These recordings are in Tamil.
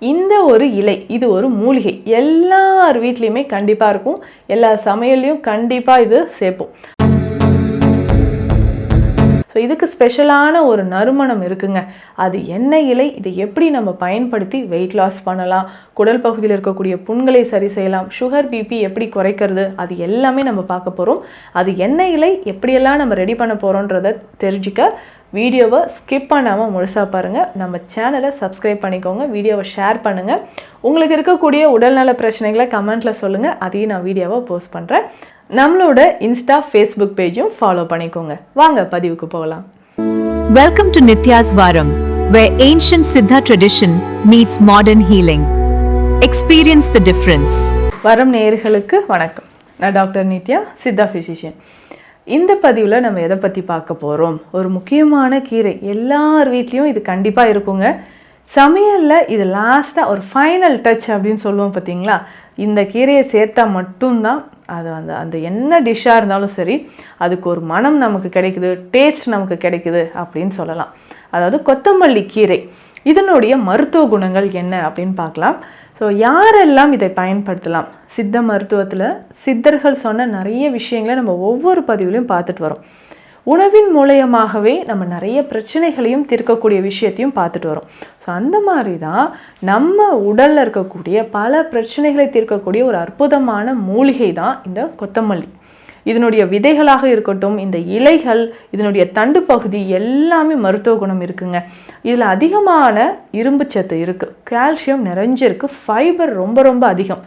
இந்த ஒரு இலை இது ஒரு மூலிகை, எல்லார் வீட்லேயுமே கண்டிப்பாக இருக்கும், எல்லா சமையல்லையும் கண்டிப்பாக இது சேர்ப்போம். ஸோ இதுக்கு ஸ்பெஷலான ஒரு நறுமணம் இருக்குங்க. அது என்ன இலை, இதை எப்படி நம்ம பயன்படுத்தி வெயிட் லாஸ் பண்ணலாம், குடல் பகுதியில் இருக்கக்கூடிய புண்களை சரி செய்யலாம், சுகர் பிபி எப்படி குறைக்கிறது, அது எல்லாமே நம்ம பார்க்க போகிறோம். அது என்ன இலை, எப்படியெல்லாம் நம்ம ரெடி பண்ண போகிறோன்றதை தெரிஞ்சுக்க வீடியோவை ஸ்கிப் பண்ணாமல் முழுசாக பாருங்கள். நம்ம சேனலை சப்ஸ்கிரைப் பண்ணிக்கோங்க, வீடியோவை ஷேர் பண்ணுங்கள். உங்களுக்கு இருக்கக்கூடிய உடல்நல பிரச்சனைகளை கமெண்ட்டில் சொல்லுங்கள், அதையும் நான் வீடியோவை போஸ்ட் பண்ணுறேன். நம்மளோட இன்ஸ்டா ஃபேஸ்புக் பேஜும் ஃபாலோ பண்ணிக்கோங்க. வாங்க பதிவுக்கு போகலாம். Welcome to Nitya's Varam, where ancient Siddha tradition meets modern healing. Experience the difference. வரம் நேயர்களுக்கு வணக்கம். நான் டாக்டர் நித்யா, சித்தா ஃபிசிஷியன். இந்த பதிவில் நம்ம எதை பற்றி பார்க்க போகிறோம்? ஒரு முக்கியமான கீரை, எல்லார் வீட்லேயும் இது கண்டிப்பாக இருக்குங்க. சமையலில் இது லாஸ்ட்டாக ஒரு ஃபைனல் டச் அப்படின்னு சொல்லுவோம் பார்த்தீங்களா? இந்த கீரையை சேர்த்தா மட்டும்தான் அது அந்த என்ன டிஷ்ஷாக இருந்தாலும் சரி, அதுக்கு ஒரு மனம் நமக்கு கிடைக்குது, டேஸ்ட் நமக்கு கிடைக்குது அப்படின்னு சொல்லலாம். அதாவது கொத்தமல்லி கீரை, இதனுடைய மருத்துவ குணங்கள் என்ன அப்படின்னு பார்க்கலாம். ஸோ யாரெல்லாம் இதை பயன்படுத்தலாம்? சித்த மருத்துவத்தில் சித்தர்கள் சொன்ன நிறைய விஷயங்களை நம்ம ஒவ்வொரு பதிவுலையும் பார்த்துட்டு வரோம். உணவின் மூலயமாகவே நம்ம நிறைய பிரச்சனைகளையும் தீர்க்கக்கூடிய விஷயத்தையும் பார்த்துட்டு வரோம். ஸோ அந்த மாதிரி தான் நம்ம உடலில் இருக்கக்கூடிய பல பிரச்சனைகளை தீர்க்கக்கூடிய ஒரு அற்புதமான மூலிகை தான் இந்த கொத்தமல்லி. இதனுடைய விதைகளாக இருக்கட்டும், இந்த இலைகள், இதனுடைய தண்டு பகுதி எல்லாமே மருத்துவ குணம் இருக்குங்க. இதில் அதிகமான இரும்பு சத்து இருக்குது, கால்சியம் நிறைஞ்சிருக்கு, ஃபைபர் ரொம்ப ரொம்ப அதிகம்,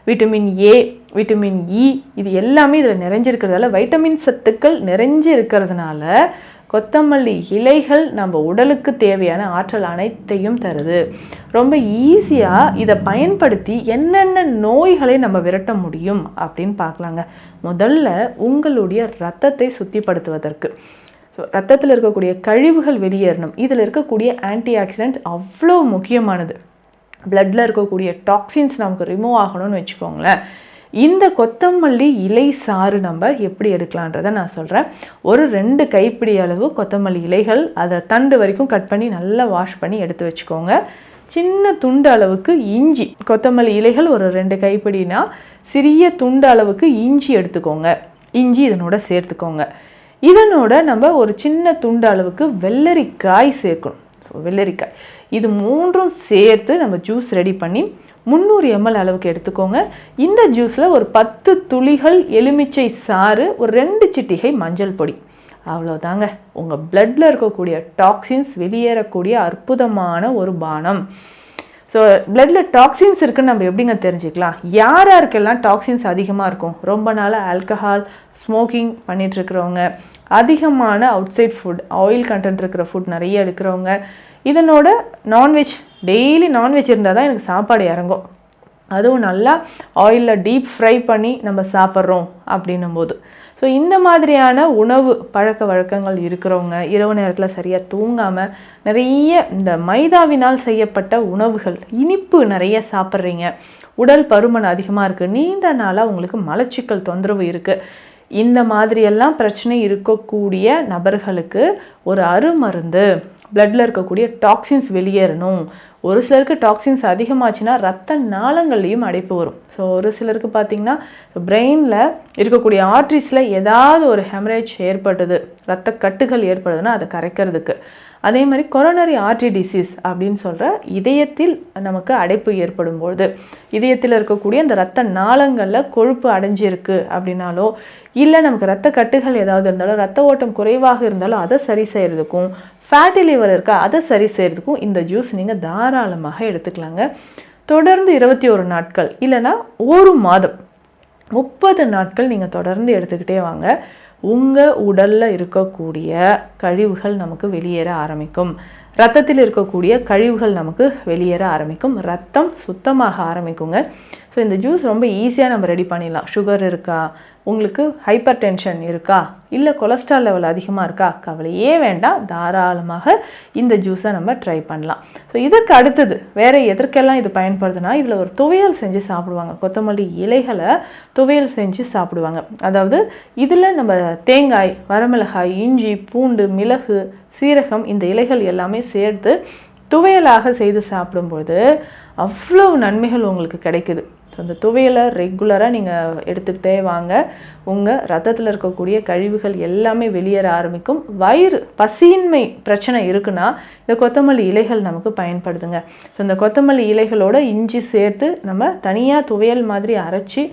விட்டமின் ஏ, விட்டமின் இ, இது எல்லாமே இதில் நிறைஞ்சிருக்கிறதால, வைட்டமின் சத்துக்கள் நிறைஞ்சு இருக்கிறதுனால கொத்தமல்லி இலைகள் நம்ம உடலுக்கு தேவையான ஆற்றல் அனைத்தையும் தருது. ரொம்ப ஈஸியாக இதை பயன்படுத்தி என்னென்ன நோய்களை நம்ம விரட்ட முடியும் அப்படின்னு பார்க்கலாங்க. முதல்ல உங்களுடைய ரத்தத்தை சுத்திப்படுத்துவதற்கு, ரத்தத்தில் இருக்கக்கூடிய கழிவுகள் வெளியேறணும். இதில் இருக்கக்கூடிய ஆன்டி ஆக்சிடென்ட் அவ்வளோ முக்கியமானது. பிளட்டில் இருக்கக்கூடிய டாக்ஸின்ஸ் நமக்கு ரிமூவ் ஆகணும்னு வச்சுக்கோங்களேன். இந்த கொத்தமல்லி இலை சாறு நம்ம எப்படி எடுக்கலான்றதை நான் சொல்கிறேன். ஒரு 2 கைப்பிடி அளவு கொத்தமல்லி இலைகள், அதை தண்டு வரைக்கும் கட் பண்ணி நல்லா வாஷ் பண்ணி எடுத்து வச்சுக்கோங்க. சின்ன துண்டு அளவுக்கு இஞ்சி, கொத்தமல்லி இலைகள் ஒரு 2 கைப்பிடினா சிறிய துண்டு அளவுக்கு இஞ்சி எடுத்துக்கோங்க. இஞ்சி இதனோட சேர்த்துக்கோங்க. இதனோட நம்ம ஒரு சின்ன துண்டு அளவுக்கு வெள்ளரிக்காய் சேர்க்கணும். வெள்ளரிக்காய், இது 3ம் சேர்த்து நம்ம ஜூஸ் ரெடி பண்ணி 300 ml அளவுக்கு எடுத்துக்கோங்க. இந்த ஜூஸில் ஒரு 10 துளிகள் எலுமிச்சை சாறு, ஒரு 2 சிட்டிகை மஞ்சள் பொடி, அவ்வளோதாங்க. உங்கள் பிளட்டில் இருக்கக்கூடிய டாக்ஸின்ஸ் வெளியேறக்கூடிய அற்புதமான ஒரு பானம். ஸோ பிளட்டில் டாக்ஸின்ஸ் இருக்குன்னு நம்ம எப்படிங்க தெரிஞ்சுக்கலாம்? யாருக்கெல்லாம் டாக்ஸின்ஸ் அதிகமாக இருக்கும்? ரொம்ப நாளாக ஆல்கஹால், ஸ்மோக்கிங் பண்ணிகிட்ருக்கிறவங்க, அதிகமான outside food, oil content இருக்கிற ஃபுட் நிறைய எடுக்கிறவங்க, இதனோட நான்வெஜ், டெய்லி நான்வெஜ் இருந்தால் தான் எனக்கு சாப்பாடு இறங்கும், அதுவும் நல்லா ஆயிலில் டீப் ஃப்ரை பண்ணி நம்ம சாப்பிட்றோம் அப்படின்னும் போது. ஸோ இந்த மாதிரியான உணவு பழக்க வழக்கங்கள் இருக்கிறவங்க, இரவு நேரத்தில் சரியாக தூங்காமல் நிறைய இந்த மைதாவினால் செய்யப்பட்ட உணவுகள், இனிப்பு நிறைய சாப்பிட்றீங்க, உடல் பருமன் அதிகமாக இருக்குது, நீண்ட நாளாக உங்களுக்கு மலச்சிக்கல் தொந்தரவு இருக்குது, இந்த மாதிரியெல்லாம் பிரச்சனை இருக்கக்கூடிய நபர்களுக்கு ஒரு அருமருந்து, பிளட்டில் இருக்கக்கூடிய டாக்ஸின்ஸ் வெளியேறணும். ஒரு சிலருக்கு டாக்ஸின்ஸ் அதிகமாச்சுன்னா ரத்த நாளங்கள்லேயும் அடைப்பு வரும். ஸோ ஒரு சிலருக்கு பார்த்திங்கன்னா பிரெயினில் இருக்கக்கூடிய ஆர்ட்ரிஸில் ஏதாவது ஒரு ஹெமரேஜ் ஏற்படுது, ரத்த கட்டுகள் ஏற்படுதுன்னா அதை கரைக்கிறதுக்கு. அதே மாதிரி கொரோனரி ஆர்ட்ரி டிசீஸ் அப்படின்னு சொல்கிற இதயத்தில் நமக்கு அடைப்பு ஏற்படும் பொழுது, இதயத்தில் இருக்கக்கூடிய அந்த ரத்த நாளங்களில் கொழுப்பு அடைஞ்சிருக்கு அப்படின்னாலோ, இல்லை நமக்கு ரத்த கட்டுகள் ஏதாவது இருந்தாலும், ரத்த ஓட்டம் குறைவாக இருந்தாலும் அதை சரி செய்கிறதுக்கும், ஃபேட்டி லிவர் இருக்கா அதை சரி செய்கிறதுக்கும் இந்த ஜூஸ் நீங்கள் தாராளமாக எடுத்துக்கலாங்க. தொடர்ந்து 21 நாட்கள் இல்லைன்னா 1 மாதம் 30 நாட்கள் நீங்கள் தொடர்ந்து எடுத்துக்கிட்டே வாங்க. உங்கள் உடலில் இருக்கக்கூடிய கழிவுகள் நமக்கு வெளியேற ஆரம்பிக்கும், ரத்தத்தில் இருக்கக்கூடிய கழிவுகள் நமக்கு வெளியேற ஆரம்பிக்கும், ரத்தம் சுத்தமாக ஆரம்பிக்குங்க. ஸோ இந்த ஜூஸ் ரொம்ப ஈஸியாக நம்ம ரெடி பண்ணிடலாம். சுகர் இருக்கா, உங்களுக்கு ஹைப்பர் டென்ஷன் இருக்கா, இல்லை கொலஸ்ட்ரால் லெவல் அதிகமாக இருக்கா, கவலையே வேண்டாம், தாராளமாக இந்த ஜூஸை நம்ம ட்ரை பண்ணலாம். ஸோ இதுக்கு அடுத்தது வேறு எதற்கெல்லாம் இது பயன்படுதுன்னா, இதில் ஒரு துவையல் செஞ்சு சாப்பிடுவாங்க. கொத்தமல்லி இலைகளை துவையல் செஞ்சு சாப்பிடுவாங்க. அதாவது இதில் நம்ம தேங்காய், வரமிளகாய், இஞ்சி, பூண்டு, மிளகு, சீரகம், இந்த இலைகள் எல்லாமே சேர்த்து துவையலாக செய்து சாப்பிடும்போது அவ்வளோ நன்மைகள் உங்களுக்கு கிடைக்குது. ஸோ அந்த துவையலை ரெகுலராக நீங்கள் எடுத்துக்கிட்டே வாங்க. உங்கள் ரத்தத்தில் இருக்கக்கூடிய கழிவுகள் எல்லாமே வெளியேற ஆரம்பிக்கும். வயிறு பசியின்மை பிரச்சனை இருக்குன்னா இந்த கொத்தமல்லி இலைகள் நமக்கு பயன்படுதுங்க. ஸோ இந்த கொத்தமல்லி இலைகளோட இஞ்சி சேர்த்து நம்ம தனியாக துவையல் மாதிரி அரைச்சி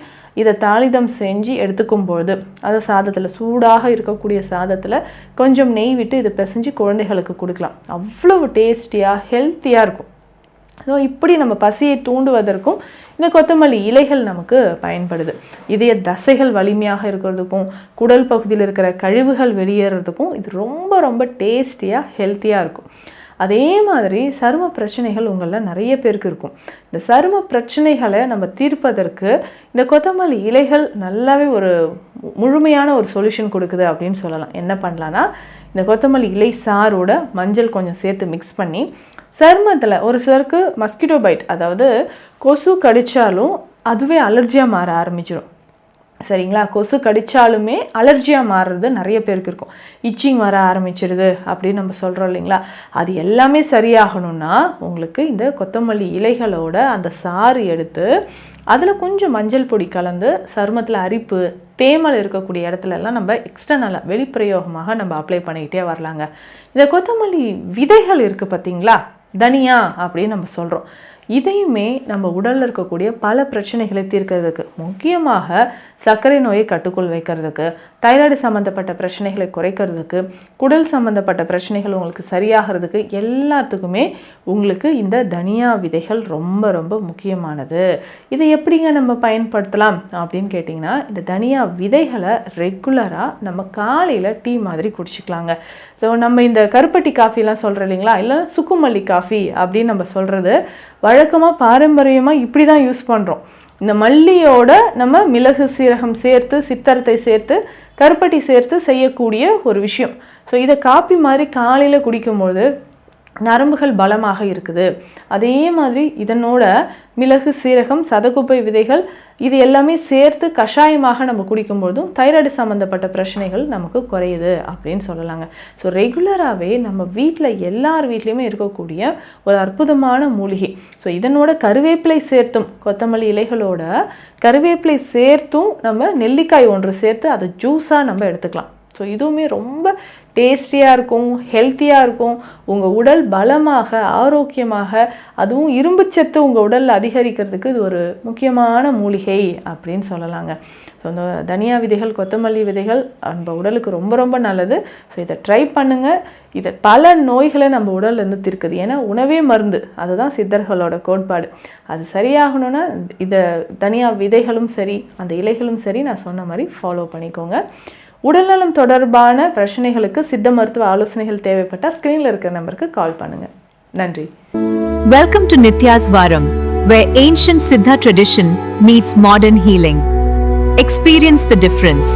இதை தாளிதம் செஞ்சு எடுத்துக்கும்பொழுது அதை சாதத்தில் சூடாக இருக்கக்கூடிய சாதத்தில் கொஞ்சம் நெய் விட்டு இதை பிசைஞ்சு குழந்தைகளுக்கு கொடுக்கலாம். அவ்வளவு டேஸ்டியாக ஹெல்த்தியாக இருக்கும். ஸோ இப்படி நம்ம பசியை தூண்டுவதற்கும் இந்த கொத்தமல்லி இலைகள் நமக்கு பயன்படுது. இதய தசைகள் வலிமையாக இருக்கிறதுக்கும் குடல் பகுதியில் இருக்கிற கழிவுகள் வெளியேறதுக்கும் இது ரொம்ப ரொம்ப டேஸ்டியாக ஹெல்த்தியாக இருக்கும். அதே மாதிரி சரும பிரச்சனைகள் உங்களில் நிறைய பேருக்கு இருக்கும். இந்த சரும பிரச்சனைகளை நம்ம தீர்ப்பதற்கு இந்த கொத்தமல்லி இலைகள் நல்லாவே ஒரு முழுமையான ஒரு சொல்யூஷன் கொடுக்குது அப்படின்னு சொல்லலாம். என்ன பண்ணலான்னா, இந்த கொத்தமல்லி இலை சாரோட மஞ்சள் கொஞ்சம் சேர்த்து மிக்ஸ் பண்ணி சருமத்தில் ஒரு சிலருக்கு மஸ்கிட்டோ பைட், அதாவது கொசு கடித்தாலும் அதுவே அலர்ஜியாக மாற ஆரம்பிச்சிடும். சரிங்களா? கொசு கடித்தாலுமே அலர்ஜியாக மாறுறது நிறைய பேருக்கு இருக்கும். இச்சிங் வர ஆரம்பிச்சிடுது அப்படின்னு நம்ம சொல்கிறோம் இல்லைங்களா? அது எல்லாமே சரியாகணும்னா உங்களுக்கு இந்த கொத்தமல்லி இலைகளோட அந்த சாறு எடுத்து அதில் கொஞ்சம் மஞ்சள் பொடி கலந்து சருமத்தில் அரிப்பு தேமல் இருக்கக்கூடிய இடத்துலலாம் நம்ம எக்ஸ்டர்னலாக வெளிப்பிரயோகமாக நம்ம அப்ளை பண்ணிக்கிட்டே வரலாங்க. இந்த கொத்தமல்லி விதைகள் இருக்குது பார்த்தீங்களா, தனியா அப்படின்னு நம்ம சொல்கிறோம். இதையுமே நம்ம உடலில் இருக்கக்கூடிய பல பிரச்சனைகளை தீர்க்கிறதுக்கு, முக்கியமாக சர்க்கரை நோயை கட்டுக்குள் வைக்கிறதுக்கு, தைராய்டு சம்மந்தப்பட்ட பிரச்சனைகளை குறைக்கிறதுக்கு, குடல் சம்மந்தப்பட்ட பிரச்சனைகள் உங்களுக்கு சரியாகிறதுக்கு எல்லாத்துக்குமே உங்களுக்கு இந்த தனியா விதைகள் ரொம்ப ரொம்ப முக்கியமானது. இதை எப்படிங்க நம்ம பயன்படுத்தலாம் அப்படின்னு கேட்டிங்கன்னா, இந்த தனியா விதைகளை ரெகுலராக நம்ம காலையில் டீ மாதிரி குடிச்சிக்கலாங்க. ஸோ நம்ம இந்த கருப்பட்டி காஃபிலாம் சொல்கிறோம் இல்லைங்களா, இல்லை சுக்குமல்லி காஃபி அப்படின்னு நம்ம சொல்கிறது வழக்கமாக பாரம்பரியமாக இப்படி தான் யூஸ் பண்ணுறோம். இந்த மல்லியோட நம்ம மிளகு சீரகம் சேர்த்து சித்தரத்தை சேர்த்து கருப்பட்டி சேர்த்து செய்யக்கூடிய ஒரு விஷயம். ஸோ இதை காப்பி மாதிரி காலையில் குடிக்கும்போது நரம்புகள் பலமாக இருக்குது. அதே மாதிரி இதனோட மிளகு சீரகம் சதகுப்பை விதைகள் இது எல்லாமே சேர்த்து கஷாயமாக நம்ம குடிக்கும்போதும் தைராய்டு சம்மந்தப்பட்ட பிரச்சனைகள் நமக்கு குறையுது அப்படின்னு சொல்லலாங்க. ஸோ ரெகுலராகவே நம்ம வீட்டில் எல்லார் வீட்லேயுமே இருக்கக்கூடிய ஒரு அற்புதமான மூலிகை. ஸோ இதனோட கருவேப்பிலை சேர்த்தும், கொத்தமல்லி இலைகளோட கருவேப்பிலை சேர்த்தும் நம்ம நெல்லிக்காய் ஒன்று சேர்த்து அதை ஜூஸாக நம்ம எடுத்துக்கலாம். ஸோ இதுவுமே ரொம்ப டேஸ்டியாக இருக்கும், ஹெல்த்தியாக இருக்கும். உங்கள் உடல் பலமாக ஆரோக்கியமாக, அதுவும் இரும்புச்சத்து உங்கள் உடலில் அதிகரிக்கிறதுக்கு இது ஒரு முக்கியமான மூலிகை அப்படின்னு சொல்லலாங்க. ஸோ இந்த தனியா விதைகள் கொத்தமல்லி விதைகள் நம்ம உடலுக்கு ரொம்ப ரொம்ப நல்லது. ஸோ இதை ட்ரை பண்ணுங்கள். இதை பல நோய்களை நம்ம உடல்லேருந்து தீர்க்குது. ஏன்னா உணவே மருந்து, அதுதான் சித்தர்களோட கோட்பாடு. அது சரியாகணும்னா இதை தனியா விதைகளும் சரி அந்த இலைகளும் சரி நான் சொன்ன மாதிரி ஃபாலோ பண்ணிக்கோங்க. உடல்நலம் தொடர்பான பிரச்சனைகளுக்கு சித்த மருத்துவ ஆலோசனைகள் தேவைப்பட்டால் ஸ்க்ரீனில் இருக்கிற நம்பருக்கு கால் பண்ணுங்க. நன்றி. Welcome to Nitya's Varam, where ancient Siddha tradition meets modern healing. Experience the difference.